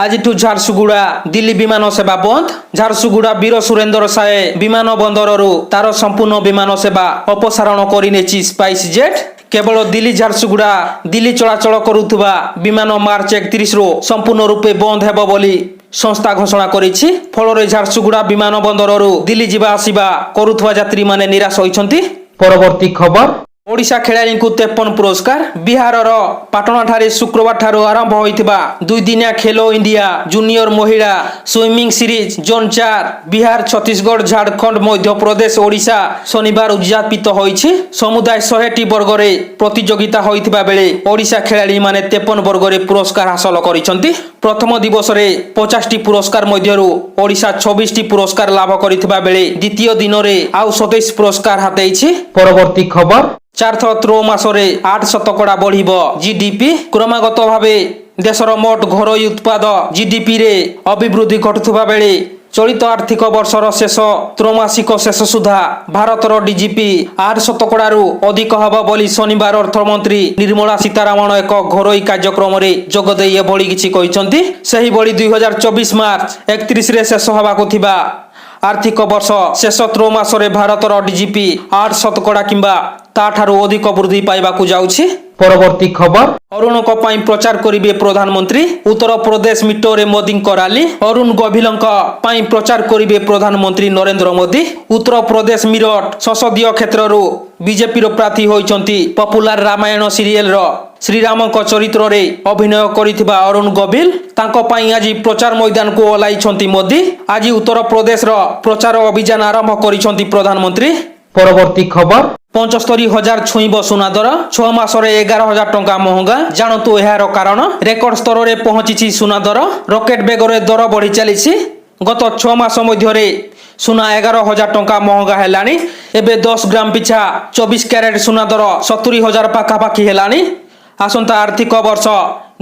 आज झारसुगुड़ा दिल्ली विमान सेवा बंद। झारसुगुड़ा वीर सुरेंद्र साय विमान बंदर तार संपूर्ण विमान सेवा अपसारण कर स्पाइस जेट। केवल दिल्ली झारसुगुड़ा दिल्ली चलाचल करुवा विमान मार्च 31 रु संपूर्ण रूपे बंद हेब बोली संस्था घोषणा करिछि। फल झारसुगुड़ा विमान बंदर दिल्ली जीवा आसिबा करुवा यात्री माने निराश होइछन्ति। परवर्ती खबर ओडिशा खेलाड़ी को 53 पुरस्कार। बिहार पाटना ठारे शुक्रवार ठारू आरंभ होइथिबा 2 दिनिया खेलो इंडिया जूनियर महिला swimming series zone 4 Bihar Chhattisgarh Jharkhand Madhya Pradesh Odisha शनिवार उद्यापित होइछि। समुदाय 100 वर्ग रे प्रतियोगिता होइथिबा बेले ओडिशा खेलाड़ी माने 53 वर्ग रे पुरस्कार हासिल करिसंति। प्रथम दिवस रे 50 पुरस्कार मध्यरु ओडिशा 26 पुरस्कार लाभ करिथिबा बेले द्वितीय दिन रे आउ 27 पुरस्कार हातेइछि। परवर्ती खबर 4 थर थ्रो मासरे 8 शतकड़ा बढ़िब जीडीपी। क्रमागत भावे देशर मोट घरोई उत्पाद जीडीपी रे अभिवृद्धि घटुवा बेले चलित आर्थिक वर्षर शेष त्रैमासिक शेष सुधा भारतर डीजीपी 8 शतकड़ारू अधिक हब बोली शनिवार अर्थमंत्री निर्मला सीतारामन एक घरोई कार्यक्रम रे जोगदे एभली किछि कहिसंति। सेही बळी 2024 मार्च 31 रे शेष हबाकु थिबा आर्थिक वर्ष शेष त्रैमासरे भारतर डीजीपी 8 शतकड़ा किंबा ताठारू अधिक वृद्धि पाइबाकू जाउछि। परवर्ती खबर अरुण को पाई प्रचार करिवे प्रधानमंत्री। उत्तर प्रदेश मिटोरे मोदी रैली। अरुण गोभिलंक पाई प्रचार करिवे प्रधानमंत्री नरेंद्र मोदी। उत्तर प्रदेश मिरट संसदीय क्षेत्ररू बीजेपी प्रार्थी होइचंती पपुलर रामायण सीरियल श्रीराम चरित्र रे अभिनय करिथिबा अरुण गोभिल। तांको पाई आज प्रचार मैदान को ओलाइछंती मोदी। आज उत्तर प्रदेश रो प्रचार अभियान आरंभ करिछंती प्रधानमंत्री। परवर्ती खबर 75,000 छुईब सुना दर 6 मासरे 11,000 टंका महंगा। जानतु एहार कारण रेकर्ड स्तर रे पहुंची सुना दर रॉकेट बेगरे दर बढ़ी चलीछि। गत 6 मास मध्यरे सुना 11,000 टंका महंगा हेलानी। एबे 10 ग्राम पिछा 24 कैरेट सुना दर 70,000 पाखापाखि हेलानी। आसंता आर्थिक वर्ष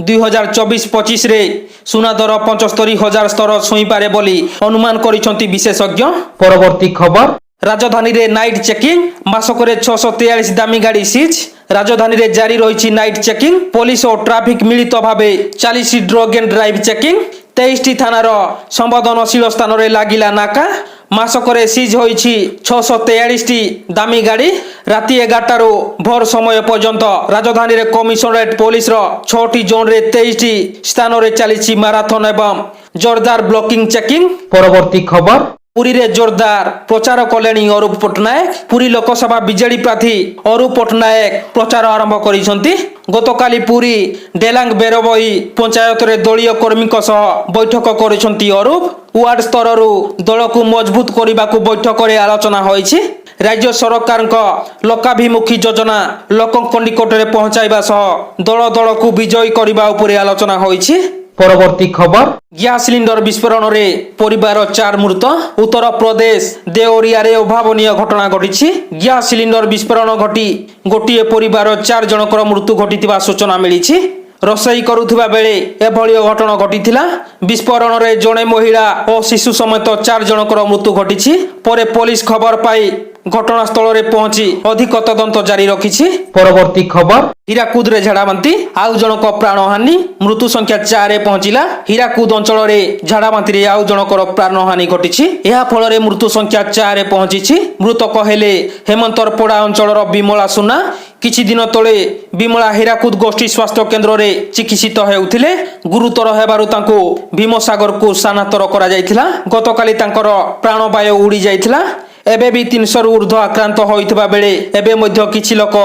2024-25 रे सुना दर 75,000 स्तर छुई पारे बोली अनुमान करिसंती विशेषज्ञ। परवर्ती खबर राजधानी रे नाइट चेकिंग। मासक 643 दामी गाड़ी सीज। राजधानी रे जारी रही नाइट चेकिंग। पुलिस और ट्राफिक मिलित भावे 40 ड्रग एंड ड्राइव चेकिंग। 23 थानार संवेदनशील स्थान रे लागिला नाका। मासक सीज होइछि 643 दामी गाड़ी। राति 11 रु भोर समय पर्यंत राजधानी रे कमिशनरेट पुलिस 6टी जोन रे 23 स्थान रे चलीछि माराथन एवं जोरदार ब्लॉकिंग चेकिंग। परवर्ती खबर पुरी रे जोरदार प्रचार कलेनी अरूप पट्टनायक। पुरी लोकसभा बीजेडी प्रार्थी अरूप पट्टनायक प्रचार आरंभ करिसंती। गतकाली पुरी डेलांग बेरबई पंचायत रे दलीय कर्मी सह बैठक करिसंती अरूप। वार्ड स्तर दल को मजबूत करने बैठक रे आलोचना होइछि। राज्य सरकार लोकाभिमुखी योजना लोक निकट में पहुंचाइबा सह दल दल को विजयी करने उपरे आलोचना होइछि। परवर्ती खबर गैस सिलिंडर विस्फोरण रे परिवार 4 मृत। उत्तर प्रदेश देवरिया रे अभावनीय घटना घटी। गैस सिलिंडर विस्फोरण घटी गोटे परिवार 4 जनकर मृत्यु घटी सूचना मिली। रोषई करुवा बेले एभली घटना घटी। विस्फोरण रे जड़े महिला और शिशु समेत 4 जनकर मृत्यु घटी। परे पुलिस खबर पाई घटनास्थल रे पहुंची अधिक तदंत जारी रखिछि। परवर्ती खबर हीराकुद रे झाड़ाबांती आउ जनक प्राणहानि। मृत्यु संख्या 4 रे पहुंचिला। हीराकुद अंचल रे झाड़ाबांती रे आउ जनकर प्राणहानि घटिछि। एहा फल रे मृत्यु संख्या 4 रे पहुंचिछि। मृतक हेले हेमंतरपड़ा अंचल विमला सुना। किछि दिन तले विमला हीराकुद गोष्ठी स्वास्थ्य केन्द्र रे चिकित्सित हेउथिले। गुरुतर हेबारु तांको भीमसागर को स्थानांतर करा जायथिला। गतकाली तांकर प्राणवायु उड़ी जायथिला। एबे भी 300 रु ऊर्ध्व आक्रांत होइतबा बेले एबे मध्य किछि लोक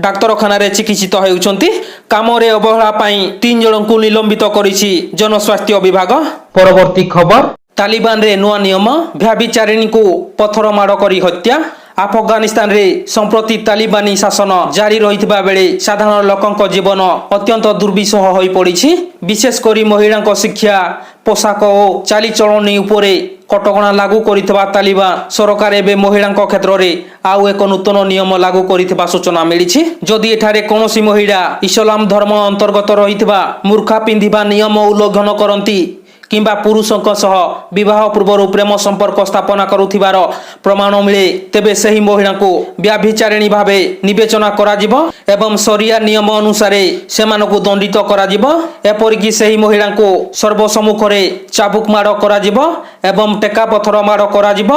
डाक्तरखाना रे चिकित्सित हेउचंती। काम रे अवहेला पई 3 जनଙ୍କୁ निलंबित करिछि जनस्वास्थ्य विभाग। परवर्ती खबर तालिबान रे नुआ नियम। व्यभिचारिणी को पत्थर माड़ करी हत्या। अफगानिस्तान रे संप्रति तालिबानी शासन जारी रहितबा बेले साधारण लोकंक जीवन अत्यंत दुर्विषह होई पड़िछि। विशेष करी महिलांक शिक्षा पोशाक और चालीचलनी उपरे कटकणा लागू करितबा तालिबान सरकार एबे महिलांक क्षेत्र रे आउ एक नूतन नियम लागू करितबा सूचना मिलिछि। जदि एठारे कोनोसी महिला इस्लाम धर्म अंतर्गत रहितबा मूर्खा पिंधिबा नियम उल्लंघन करंती କିମ୍ବା ପୁରୁଷଙ୍କ ସହ ବିବାହ ପୂର୍ବରୁ ପ୍ରେମ ସମ୍ପର୍କ ସ୍ଥାପନା କରୁଥିବାର ପ୍ରମାଣ ମିଳେ ତେବେ ସେହି ମହିଳାଙ୍କୁ ବ୍ୟଭିଚାରିଣୀ ଭାବେ ବିବେଚନା କରାଯିବ ଏବଂ ସରିଆ ନିୟମ ଅନୁସାରେ ସେମାନଙ୍କୁ ଦଣ୍ଡିତ କରାଯିବ। ଏପରିକି ସେହି ମହିଳାଙ୍କୁ ସର୍ବସମ୍ମୁଖରେ ଚାବୁକ ମାଡ଼ କରାଯିବ ଏବଂ ଟେକା ପଥର ମାଡ଼ କରାଯିବ,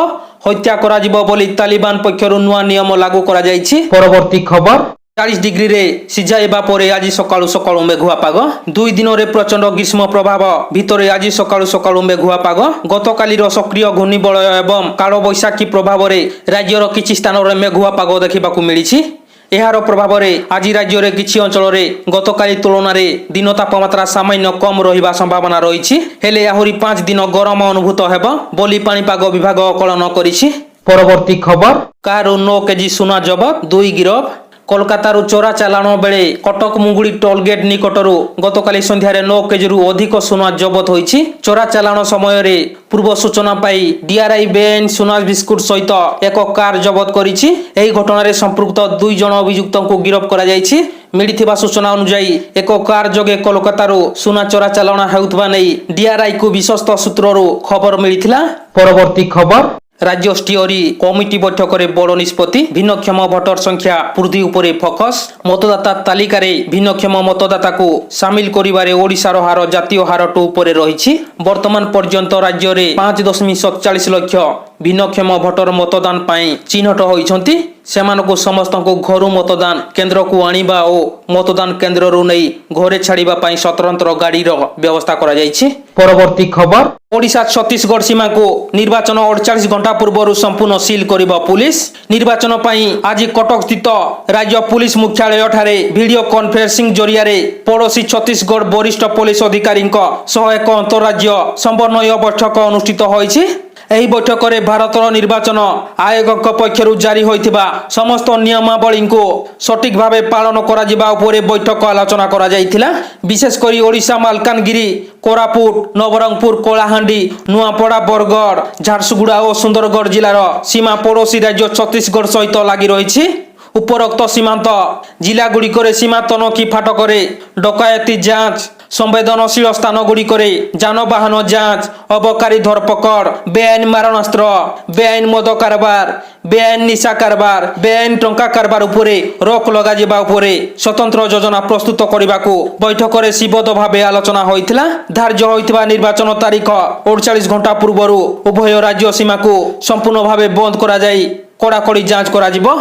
ହତ୍ୟା କରାଯିବ ବୋଲି ତାଲିବାନ ପକ୍ଷରୁ ନୂଆ ନିୟମ ଲାଗୁ କରାଯାଇଛି। ପରବର୍ତ୍ତୀ ଖବର 40 ଡିଗ୍ରୀରେ ସିଝାଇବା ପରେ ଆଜି ସକାଳୁ ସକାଳୁ ମେଘୁଆ ପାଗ। 2 ଦିନରେ ପ୍ରଚଣ୍ଡ ଗ୍ରୀଷ୍ମ ପ୍ରଭାବ ଭିତରେ ଆଜି ସକାଳୁ ସକାଳୁ ମେଘୁଆ ପାଗ। ଗତକାଲିର ସକ୍ରିୟ ଘୂର୍ଣ୍ଣିବଳୟ ଏବଂ କାଳବୈଶାଖୀ ପ୍ରଭାବରେ ରାଜ୍ୟର କିଛି ସ୍ଥାନରେ ମେଘୁଆ ପାଗ ଦେଖିବାକୁ ମିଳିଛି। ଏହାର ପ୍ରଭାବରେ ଆଜି ରାଜ୍ୟରେ କିଛି ଅଞ୍ଚଳରେ ଗତକାଲି ତୁଳନାରେ ଦିନ ତାପମାତ୍ରା ସାମାନ୍ୟ କମ୍ ରହିବା ସମ୍ଭାବନା ରହିଛି। ହେଲେ ଆହୁରି 5 ଦିନ ଗରମ ଅନୁଭୂତ ହେବ ବୋଲି ପାଣିପାଗ ବିଭାଗ ଆକଳନ କରିଛି। ପରବର୍ତ୍ତୀ ଖବର କାରରୁ 9 କେଜି ସୁନା ଜବତ, 2 ଗିରଫ। କୋଲକାତାରୁ ଚୋରା ଚାଲାଣ ବେଳେ କଟକ ମୁଙ୍ଗୁଳି ଟୋଲଗେଟ୍ ନିକଟରୁ ଗତକାଲି ସନ୍ଧ୍ୟାରେ 9 କେଜିରୁ ଅଧିକ ସୁନା ଜବତ ହୋଇଛି। ଚୋରା ଚାଲାଣ ସମୟରେ ପୂର୍ବ ସୂଚନା ପାଇ ଡିଆର୍ଆଇ ବେଆଇନ ସୁନା ବିସ୍କୁଟ ସହିତ ଏକ କାର ଜବତ କରିଛି। ଏହି ଘଟଣାରେ ସମ୍ପୃକ୍ତ 2 ଜଣ ଅଭିଯୁକ୍ତଙ୍କୁ ଗିରଫ କରାଯାଇଛି। ମିଳିଥିବା ସୂଚନା ଅନୁଯାୟୀ ଏକ କାର ଯୋଗେ କୋଲକାତାରୁ ସୁନା ଚୋରା ଚାଲାଣ ହେଉଥିବା ନେଇ ଡିଆର୍ଆଇକୁ ବିଶ୍ୱସ୍ତ ସୂତ୍ରରୁ ଖବର ମିଳିଥିଲା। ପରବର୍ତ୍ତୀ ଖବର राज्य स्टीयरी कमिटी बैठक में बड़ निष्पत्ति। भिन्नक्षम भोटर संख्या वृद्धि उपरे फोकस। मतदाता तालिकार भिन्नक्षम मतदाता को सामिल करिबारे ओडिशार हार जातीय हार 2 उपरे रही। वर्तमान पर्यंत राज्य में 5.47 लाख भिन्नक्षम भोटर मतदान पाई चिन्हट होइछंती। सेमानकु समस्तको घरु मतदान केन्द्र को आनिबा ओ मतदान केन्द्र रु नै घरे छाड़िबा पाई स्वतंत्र गाड़ीर व्यवस्था करा जायछि। परवर्ती खबर ओडिशा छत्तीसगढ़ सीमा को निर्वाचन 48 घंटा पूर्व संपूर्ण सील करिबा पुलिस। निर्वाचन पाई आज कटक स्थित राज्य पुलिस मुख्यालय ठारे वीडियो कॉन्फ्रेंसिंग जरिया पड़ोसी छत्तीसगढ़ वरिष्ठ पुलिस अधिकारी सह एक अंतरराज्य समन्वय बैठक अनुष्ठित होइछि। ଏହି ବୈଠକରେ ଭାରତର ନିର୍ବାଚନ ଆୟୋଗଙ୍କ ପକ୍ଷରୁ ଜାରି ହୋଇଥିବା ସମସ୍ତ ନିୟମାବଳୀଙ୍କୁ ସଠିକ ଭାବେ ପାଳନ କରାଯିବା ଉପରେ ବୈଠକ ଆଲୋଚନା କରାଯାଇଥିଲା। ବିଶେଷ କରି ଓଡ଼ିଶା ମାଲକାନଗିରି, କୋରାପୁଟ, ନବରଙ୍ଗପୁର, କଳାହାଣ୍ଡି, ନୂଆପଡ଼ା, ବରଗଡ଼, ଝାରସୁଗୁଡ଼ା ଓ ସୁନ୍ଦରଗଡ଼ ଜିଲ୍ଲାର ସୀମା ପଡ଼ୋଶୀ ରାଜ୍ୟ ଛତିଶଗଡ଼ ସହିତ ଲାଗି ରହିଛି। ଉପରୋକ୍ତ ସୀମାନ୍ତ ଜିଲ୍ଲାଗୁଡ଼ିକରେ ସୀମା ତନଖି ଫାଟକରେ ଡକାୟତି ଯାଞ୍ଚ, संवेदनशील स्थान गुड़िक जानवाहन जांच, अबकारी धरपकड़, बेआईन मारणास्त्र, बेआईन मद कारबार, बेआईन निशा कारबार, बेआईन टंका कारबार उपरे रोक लगाजिबा उपरे स्वतंत्र योजना प्रस्तुत करने को बैठक में सीबद्ध भाव आलोचना होइतिला। धार्य होइतिबा निर्वाचन तारीख 48 घंटा पूर्व उभय राज्य सीमा को संपूर्ण भाव बंद करा जाई कड़ाकड़ी जांच करा जिवो।